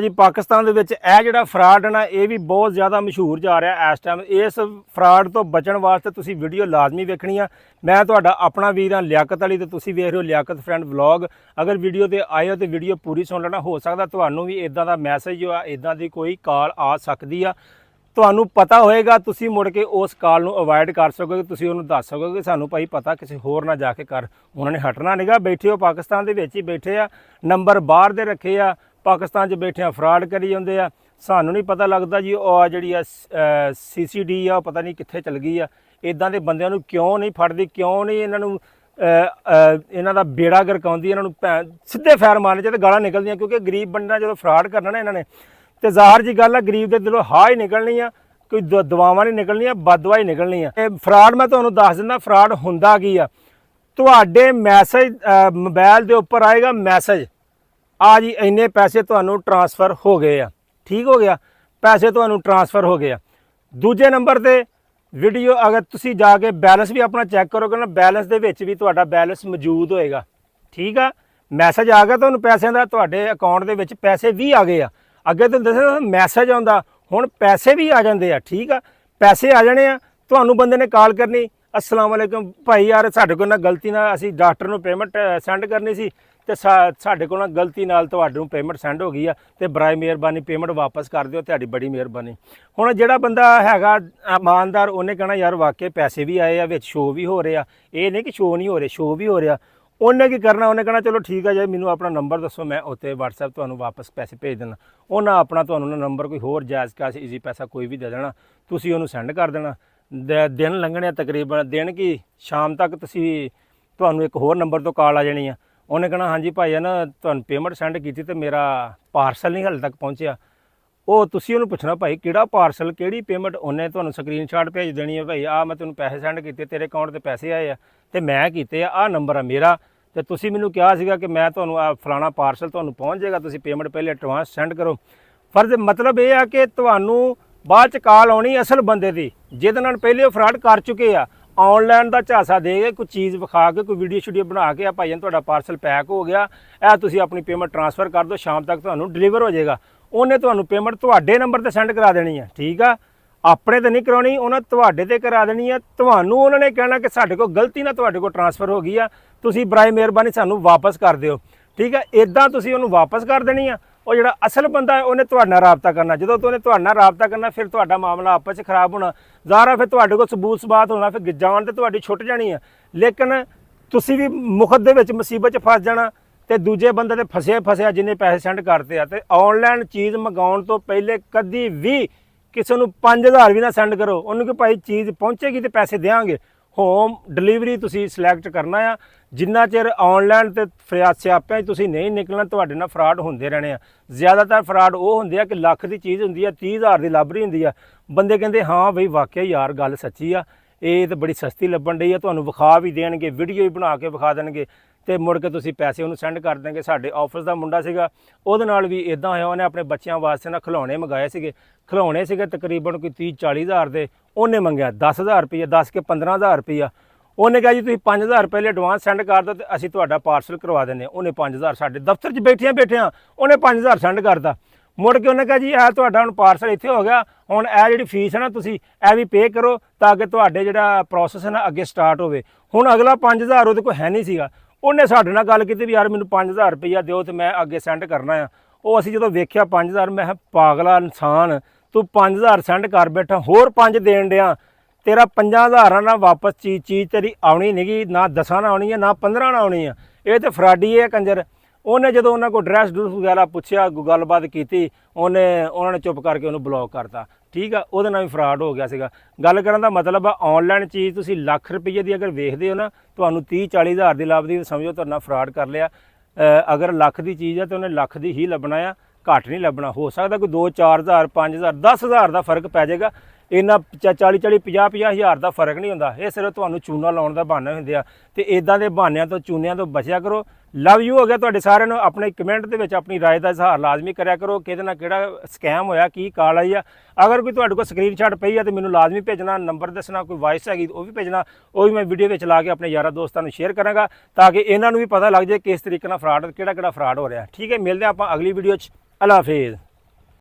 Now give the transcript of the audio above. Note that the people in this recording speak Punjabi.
जी पाकिस्तान दे विच ਇਹ ਜਿਹੜਾ ਫਰਾਡ ਹੈ ਨਾ ਇਹ ਵੀ ਬਹੁਤ ਜ਼ਿਆਦਾ ਮਸ਼ਹੂਰ ਜਾ ਰਿਹਾ ਇਸ ਟਾਈਮ। ਇਸ ਫਰਾਡ ਤੋਂ ਬਚਣ ਵਾਸਤੇ ਤੁਸੀਂ ਵੀਡੀਓ ਲਾਜ਼ਮੀ ਵੇਖਣੀ ਆ। ਮੈਂ ਤੁਹਾਡਾ ਆਪਣਾ ਵੀਰ ਹਾਂ ਲਿਆਕਤ ਅਲੀ ਤੇ ਤੁਸੀਂ ਵੇਖ ਰਹੇ ਹੋ ਲਿਆਕਤ ਫਰੈਂਡ ਵਲੌਗ। ਅਗਰ ਵੀਡੀਓ ਤੇ ਆਏ ਹੋ ਤੇ ਵੀਡੀਓ ਪੂਰੀ ਸੁਣ ਲੈਣਾ। ਹੋ ਸਕਦਾ ਤੁਹਾਨੂੰ ਵੀ ਇਦਾਂ ਦਾ ਮੈਸੇਜ ਆ, ਇਦਾਂ ਦੀ ਕੋਈ ਕਾਲ ਆ ਸਕਦੀ ਆ। ਤੁਹਾਨੂੰ ਪਤਾ ਹੋਏਗਾ, ਤੁਸੀਂ ਮੁੜ ਕੇ ਉਸ ਕਾਲ ਨੂੰ ਅਵੋਇਡ ਕਰ ਸਕੋਗੇ। ਤੁਸੀਂ ਉਹਨੂੰ ਦੱਸ ਸਕੋਗੇ ਕਿ ਸਾਨੂੰ ਭਾਈ ਪਤਾ ਕਿਸੇ ਹੋਰ ਨਾ ਜਾ ਕੇ ਕਰ। ਉਹਨਾਂ ਨੇ ਹਟਣਾ ਨਹੀਂਗਾ। ਬੈਠੇ ਹੋ ਪਾਕਿਸਤਾਨ ਦੇ ਵਿੱਚ ਹੀ ਬੈਠੇ ਆ, ਨੰਬਰ ਬਾਹਰ ਦੇ ਰੱਖੇ ਆ, पाकिस्तान 'ਚ बैठे फ्रॉड करी जाते हैं। सानू नहीं पता लगता जी वो जी CCD आ पता नहीं कित्थे चल गई आ। इदां दे बंदियां नूं क्यों नहीं फड़दी, क्यों नहीं इन्हां दा बेड़ा गरकाउंदी, इन्हां नूं सीधे फैर मारने चाहिए, गालां निकलदियां। क्योंकि गरीब बंदा जो फ्रॉड करना ना इन्हां ने ते ज़ाहिर जी गल है गरीब दे दिलों हाँ ही निकलनी आ, कोई दुआवां नहीं निकलनियां, बददुआ ही निकलनी आ। फ्रॉड मैं तुहानूं दस दिंदा फ्रॉड हुंदा की आ। तुहाडे मैसेज मोबाइल दे उपर आएगा मैसेज आ जी इन्ने पैसे तुहानू ट्रांसफर हो गए आ, ठीक हो गया, पैसे तुहानू ट्रांसफर हो गए। दूजे नंबर ते वीडियो अगर तुसी जाके बैलेंस भी अपना चैक करोगे ना, बैलेंस दे विच भी तुहाडा बैलेंस मौजूद होएगा, ठीक आ। मैसेज आ गया तुहानू पैसों का, तुहाडे अकाउंट दे विच पैसे भी आ गए आ। अगे तुहानू दस्सिया मैसेज आउंदा, हुण पैसे भी आ जांदे आ, ठीक आ। पैसे आ जाने आ, तुहानू बंदे ने कॉल करनी, अस्सलाम वालेकुम भाई यार साडे कोल ना गलती नाल असीं डॉक्टर नूं पेमेंट सेंड करनी सी ਤੇ ਸਾਡੇ ਕੋਲ ਗਲਤੀ ਨਾਲ ਤੁਹਾਡੇ ਨੂੰ ਪੇਮੈਂਟ ਸੈਂਡ ਹੋ ਗਈ ਆ ਤੇ ਬਰਾਏ ਮਿਹਰਬਾਨੀ ਪੇਮੈਂਟ ਵਾਪਸ ਕਰ ਦਿਓ, ਤੁਹਾਡੀ ਬੜੀ ਮਿਹਰਬਾਨੀ। ਹੁਣ ਜਿਹੜਾ ਬੰਦਾ ਹੈਗਾ ਇਮਾਨਦਾਰ ਉਹਨੇ ਕਹਿਣਾ ਯਾਰ ਵਾਕਈ ਪੈਸੇ ਵੀ ਆਏ ਆ, ਵਿੱਚ ਸ਼ੋਅ ਵੀ ਹੋ ਰਿਹਾ, ਇਹ ਨਹੀਂ ਕਿ ਸ਼ੋਅ ਨਹੀਂ ਹੋ ਰਿਹਾ, ਸ਼ੋਅ ਵੀ ਹੋ ਰਿਹਾ। ਉਹਨੇ ਕੀ ਕਰਨਾ, ਉਹਨੇ ਕਹਿਣਾ ਚਲੋ ਠੀਕ ਆ ਜੀ ਮੈਨੂੰ ਆਪਣਾ ਨੰਬਰ ਦੱਸੋ, ਮੈਂ ਉੱਤੇ WhatsApp ਤੁਹਾਨੂੰ ਵਾਪਸ ਪੈਸੇ ਭੇਜ ਦੇਣਾ। ਉਹਨਾਂ ਆਪਣਾ ਤੁਹਾਨੂੰ ਨੰਬਰ ਕੋਈ ਹੋਰ ਜਾਇਜ਼ ਕਾਸ਼ ਈਜ਼ੀ ਪੈਸਾ ਕੋਈ ਵੀ ਦੇ ਦੇਣਾ, ਤੁਸੀਂ ਉਹਨੂੰ ਸੈਂਡ ਕਰ ਦੇਣਾ। ਦਿਨ ਲੰਘਣੇ ਤਕਰੀਬਨ ਦਿਨ ਕੀ ਸ਼ਾਮ ਤੱਕ ਤੁਸੀਂ ਤੁਹਾਨੂੰ ਇੱਕ ਹੋਰ ਨੰਬਰ ਤੋਂ ਕਾਲ ਆ ਜਾਣੀ ਆ। ਉਹਨੇ ਕਹਿਣਾ ਹਾਂਜੀ ਭਾਈ ਨਾ ਤੁਹਾਨੂੰ ਪੇਮੈਂਟ ਸੈਂਡ ਕੀਤੀ ਤੇ ਮੇਰਾ ਪਾਰਸਲ ਨਹੀਂ ਹਾਲੇ ਤੱਕ ਪਹੁੰਚਿਆ। ਉਹ ਤੁਸੀਂ ਉਹਨੂੰ ਪੁੱਛਣਾ ਭਾਈ ਕਿਹੜਾ ਪਾਰਸਲ, ਕਿਹੜੀ ਪੇਮੈਂਟ। ਉਹਨੇ ਤੁਹਾਨੂੰ ਸਕਰੀਨਸ਼ਾਟ ਭੇਜ ਦੇਣੀ ਹੈ, ਭਾਈ ਆ ਮੈਂ ਤੈਨੂੰ ਪੈਸੇ ਸੈਂਡ ਕੀਤੇ, ਤੇਰੇ ਅਕਾਊਂਟ 'ਤੇ ਪੈਸੇ ਆਏ ਆ ਤੇ ਮੈਂ ਕੀਤੇ ਆ, ਆਹ ਨੰਬਰ ਆ ਮੇਰਾ ਤੇ ਤੁਸੀਂ ਮੈਨੂੰ ਕਿਹਾ ਸੀਗਾ ਕਿ ਮੈਂ ਤੁਹਾਨੂੰ ਆ ਫਲਾਣਾ ਪਾਰਸਲ ਤੁਹਾਨੂੰ ਪਹੁੰਚ ਜਾਏਗਾ, ਤੁਸੀਂ ਪੇਮੈਂਟ ਪਹਿਲੇ ਐਡਵਾਂਸ ਸੈਂਡ ਕਰੋ। ਫਰਜ਼ ਮਤਲਬ ਇਹ ਆ ਕਿ ਤੁਹਾਨੂੰ ਬਾਅਦ 'ਚ ਕਾਲ ਆਉਣੀ ਅਸਲ ਬੰਦੇ ਦੀ ਜਿਹਦੇ ਨਾਲ ਪਹਿਲੇ ਉਹ ਫਰਾਡ ਕਰ ਚੁੱਕੇ ਆ। ऑनलाइन का झांसा दे के कोई चीज़ विखा के कोई वीडियो शूडियो बना के आ भाई तुहाडा पार्सल पैक हो गया, ए तुसीं अपनी पेमेंट ट्रांसफर कर दो, शाम तक तुहानूं डिलीवर हो जाएगा। उन्हें तुहानूं पेमेंट तुहाडे नंबर ते सेंड करा देनी है, ठीक आ। अपने तो नहीं करानी, उन्हें तुहाडे ते करा देनी है। तुहानूं उन्होंने कहना कि साडे कोल गलती नाल तुहाडे कोल ट्रांसफर हो गई आ, तुसीं बराए मेहरबानी सानूं वापस कर दिओ, ठीक है। इदां तुसीं उहनूं वापस कर देनी आ। और जो असल बंदा है उन्हें तुहाडे नाल राबता करना, जो तो उन्हें तुहाडे नाल राबता करना फिर तुहाडा मामला आपस च खराब होना, ज़ाहिर फिर तुहाडे कोल सबूत सबात होना, फिर जान तो तुहाडी छुट जानी है। लेकिन तुसीं भी मुफ्त दे विच मुसीबत च फस जाना ते दूजे बंदे ते फसिया जिन्हें पैसे सेंड करते आ। ते ऑनलाइन चीज़ मंगाउण तो पहले कदी भी किसी नूं 5000 भी ना सेंड करो, उन्होंने कि भाई चीज़ पहुँचेगी तो पैसे देंगे। होम डिलीवरी तुसीं सिलैक्ट करना आ। जिन्ना चिर ऑनलाइन ते सियापियां तुसीं नहीं निकलना तुहाडे नाल फ्रॉड होंदे रहने आ। ज़्यादातर फ्रॉड वो होंदे आ कि लख की चीज़ होंदी आ, 30,000 की लभ रही होंदी आ, बंदे कहंदे हाँ बई वाकई यार गल सच्ची आ, ये तो बड़ी सस्ती लभण डई आ, तुहानूं विखा भी देणगे, वीडियो भी बना के विखा देणगे ਤੇ ਮੁੜ ਕੇ ਤੁਸੀਂ ਪੈਸੇ ਉਹਨੂੰ ਸੈਂਡ ਕਰ ਦੇਣਗੇ। ਸਾਡੇ ਆਫਿਸ ਦਾ ਮੁੰਡਾ ਸੀਗਾ, ਉਹਦੇ ਨਾਲ ਵੀ ਇਦਾਂ ਹੋਇਆ। ਉਹਨੇ ਆਪਣੇ ਬੱਚਿਆਂ ਵਾਸਤੇ ਨਾ ਖਿਡੌਣੇ ਮੰਗਾਏ ਸੀਗੇ, ਖਿਡੌਣੇ ਸੀਗੇ ਤਕਰੀਬਨ ਕੋਈ 30-40 ਹਜ਼ਾਰ ਦੇ। ਉਹਨੇ ਮੰਗਿਆ 10,000 ਰੁਪਈਆ, 10 ਕੇ 15,000 ਰੁਪਈਆ। ਉਹਨੇ ਕਿਹਾ ਜੀ ਤੁਸੀਂ 5,000 ਪਹਿਲੇ ਐਡਵਾਂਸ ਸੈਂਡ ਕਰ ਦਿਓ ਤੇ ਅਸੀਂ ਤੁਹਾਡਾ ਪਾਰਸਲ ਕਰਵਾ ਦਿੰਦੇ ਹਾਂ। ਉਹਨੇ 5,000 ਸਾਡੇ ਦਫ਼ਤਰ 'ਚ ਬੈਠਿਆਂ ਉਹਨੇ 5,000 ਸੈਂਡ ਕਰਤਾ। ਮੁੜ ਕੇ ਉਹਨੇ ਕਿਹਾ ਜੀ ਇਹ ਤੁਹਾਡਾ ਹੁਣ ਪਾਰਸਲ ਇੱਥੇ ਹੋ ਗਿਆ, ਹੁਣ ਇਹ ਜਿਹੜੀ ਫੀਸ ਹੈ ਨਾ ਤੁਸੀਂ ਇਹ ਵੀ ਪੇ ਕਰੋ ਤਾਂ ਕਿ ਤੁਹਾਡੇ ਜਿਹੜਾ ਪ੍ਰੋਸੈਸ ਹੈ ਨਾ ਅੱਗੇ ਸਟਾਰਟ ਹੋਵੇ। ਹੁਣ ਅਗਲਾ 5,000 ਉਹਦੇ ਕੋਲ ਹੈ ਨਹੀਂ ਸੀਗਾ। ਉਹਨੇ ਸਾਡੇ ਨਾਲ ਗੱਲ ਕੀਤੀ ਵੀ ਯਾਰ ਮੈਨੂੰ 5,000 ਰੁਪਈਆ ਦਿਓ ਤੇ ਮੈਂ ਅੱਗੇ ਸੈਂਡ ਕਰਨਾ ਆ। ਉਹ ਅਸੀਂ ਜਦੋਂ ਵੇਖਿਆ 5,000, ਮੈਂ ਕਿਹਾ ਪਾਗਲਾ ਇਨਸਾਨ ਤੂੰ 5,000 ਸੈਂਡ ਕਰ ਬੈਠਾ, ਹੋਰ 5 ਦੇਣ ਡਿਆ, ਤੇਰਾ 50,000 ਨਾਲ ਵਾਪਸ ਚੀਜ਼ ਤੇਰੀ ਆਉਣੀ ਨਹੀਂ ਗੀ, ਨਾ 10 ਨਾਲ ਆਉਣੀ ਹੈ ਨਾ 15 ਨਾਲ ਆਉਣੀ ਆ। ਇਹ ਤਾਂ ਫਰਾਡੀ ਹੈ ਕੰਜਰ। ਉਹਨੇ ਜਦੋਂ ਉਹਨਾਂ ਕੋਲ ਐਡਰੈਸ ਡਰੂਸ ਵਗੈਰਾ ਪੁੱਛਿਆ, ਗੱਲਬਾਤ ਕੀਤੀ, ਉਹਨਾਂ ਨੇ ਚੁੱਪ ਕਰਕੇ ਉਹਨੂੰ ਬਲੌਕ ਕਰਤਾ, ਠੀਕ ਆ। ਉਹਦੇ ਨਾਲ ਵੀ ਫਰਾਡ ਹੋ ਗਿਆ ਸੀਗਾ। ਗੱਲ ਕਰਨ ਦਾ ਮਤਲਬ ਆ ਔਨਲਾਈਨ ਚੀਜ਼ ਤੁਸੀਂ ਲੱਖ ਰੁਪਈਏ ਦੀ ਅਗਰ ਵੇਖਦੇ ਹੋ ਨਾ, ਤੁਹਾਨੂੰ 30-40 ਹਜ਼ਾਰ ਦੀ ਲੱਭਦੀ, ਸਮਝੋ ਤੁਹਾਡੇ ਨਾਲ ਫਰਾਡ ਕਰ ਲਿਆ। ਅਗਰ ਲੱਖ ਦੀ ਚੀਜ਼ ਆ ਤਾਂ ਉਹਨੇ ਲੱਖ ਦੀ ਹੀ ਲੱਭਣਾ ਆ, ਘੱਟ ਨਹੀਂ ਲੱਭਣਾ। ਹੋ ਸਕਦਾ ਕੋਈ 2-4 ਹਜ਼ਾਰ 5,000 10,000 ਦਾ ਫਰਕ ਪੈ ਜਾਏਗਾ, ਇੰਨਾ 40-40 50-50 ਹਜ਼ਾਰ ਦਾ ਫਰਕ ਨਹੀਂ ਹੁੰਦਾ। ਇਹ ਸਿਰਫ ਤੁਹਾਨੂੰ ਚੂਨਾ ਲਾਉਣ ਦਾ ਬਹਾਨਾ ਹੁੰਦੇ ਆ ਤੇ ਇਦਾਂ ਦੇ ਬਹਾਨਿਆਂ ਤੋਂ ਚੂਨਿਆਂ ਤੋਂ ਬਚਿਆ ਕਰੋ। ਲਵ ਯੂ ਹੋ ਗਿਆ ਤੁਹਾਡੇ ਸਾਰਿਆਂ ਨੂੰ। ਆਪਣੇ ਕਮੈਂਟ ਦੇ ਵਿੱਚ ਆਪਣੀ ਰਾਏ ਦਾ ਇਜ਼ਹਾਰ ਲਾਜ਼ਮੀ ਕਰਿਆ ਕਰੋ, ਕਿਹਦੇ ਨਾਲ ਕਿਹੜਾ ਸਕੈਮ ਹੋਇਆ, ਕੀ ਕਾਲ ਆਈ ਆ। ਅਗਰ ਕੋਈ ਤੁਹਾਡੇ ਕੋਲ ਸਕਰੀਨਸ਼ਾਟ ਪਈ ਆ ਤੇ ਮੈਨੂੰ ਲਾਜ਼ਮੀ ਭੇਜਣਾ, ਨੰਬਰ ਦੱਸਣਾ, ਕੋਈ ਵਾਇਸ ਹੈਗੀ ਉਹ ਵੀ ਭੇਜਣਾ, ਉਹ ਵੀ ਮੈਂ ਵੀਡੀਓ ਵਿੱਚ ਲਾ ਕੇ ਆਪਣੇ ਯਾਰਾਂ ਦੋਸਤਾਂ ਨੂੰ ਸ਼ੇਅਰ ਕਰਾਂਗਾ ਤਾਂ ਕਿ ਇਹਨਾਂ ਨੂੰ ਵੀ ਪਤਾ ਲੱਗ ਜਾਏ ਕਿਸ ਤਰੀਕੇ ਨਾਲ ਫਰਾਡ ਕਿਹੜਾ ਫਰਾਡ ਹੋ ਰਿਹਾ। ਠੀਕ ਹੈ, ਮਿਲਦੇ ਆਪਾਂ ਅਗਲੀ ਵੀਡੀਓ 'ਚ। ਅੱਲਾ ਹਾਫਿਜ਼।